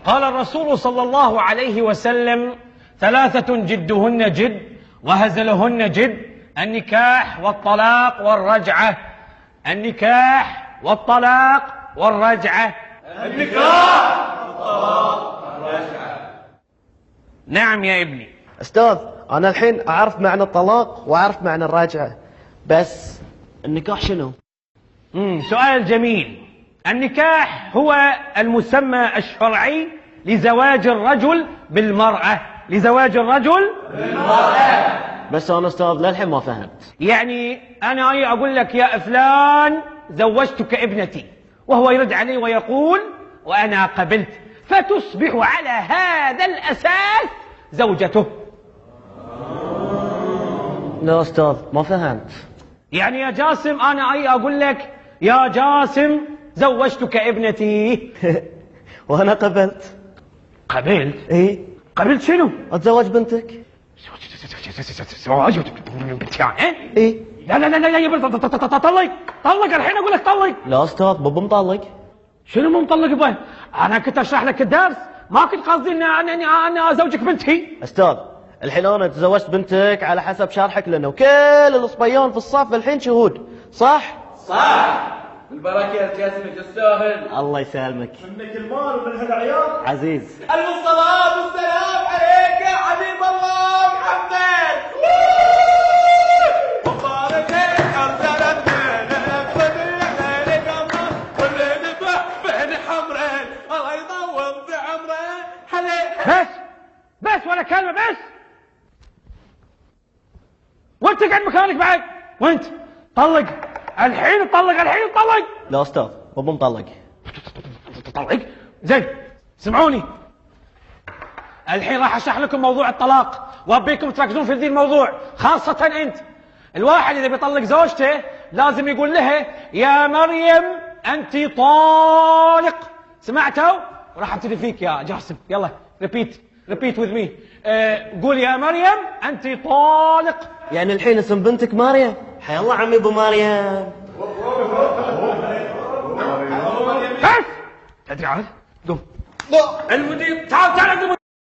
قال الرسول صلى الله عليه وسلم: ثلاثة جدهن جد وهزلهن جد: النكاح والطلاق والرجعة. النكاح والطلاق والرجعة. النكاح والطلاق والرجعة. نعم يا ابني. أستاذ، أنا الحين أعرف معنى الطلاق وأعرف معنى الرجعة، بس النكاح شنو؟ سؤال جميل. النكاح هو المسمى الشرعي لزواج الرجل بالمرأة. لزواج الرجل بالمرأة. بس أنا أستاذ للحين ما فهمت. يعني أنا أقول لك: يا فلان زوجتك ابنتي، وهو يرد علي ويقول: وأنا قبلت، فتصبح على هذا الأساس زوجته. لا أستاذ ما فهمت. يعني يا جاسم أنا أقول لك: يا جاسم زوجتك ابنتي. وأنا قبلت. قبلت؟ إيه. قبلت شنو؟ أتزوج بنتك. زواج بنتي يعني؟ إيه. لا لا لا لا يا طلق طلق الحين أقول لك طلق. لا أستاذ بابا مطلق. شنو مو مطلق يبا؟ أنا كنت أشرح لك الدرس، ما كنت قصدي أنا أزوجك بنتي. أستاذ الحين أنا تزوجت بنتك على حسب شرحك لنا، وكل الصبيان في الصف الحين شهود، صح؟ صح. البركة يا جاسم تستاهل. الله يسلمك. منك المال ومن هالعيال. عزيز. الصلاة والسلام عليك يا حبيب الله محمد. وبارك أرسلت بين حمرين الله يطول بعمرين. بس ولا كلمة بس. وانت قاعد مكانك بعد. وانت طلق الحين، طلق الحين، طلق. لا أستاذ بابا مطلق. طلق زين. سمعوني الحين راح اشرح لكم موضوع الطلاق، وابيكم تركزون في ذي الموضوع، خاصة انت. الواحد اذا بيطلق زوجته لازم يقول لها: يا مريم انت طالق. سمعتوا؟ راح ابتدي فيك يا جاسم. يلا ريبيت وذ مي. قول: يا مريم انت طالق. يعني الحين اسم بنتك مريم؟ حيا الله عمي ابو مريم. بس تدري عاد؟ قوم. المدير تعال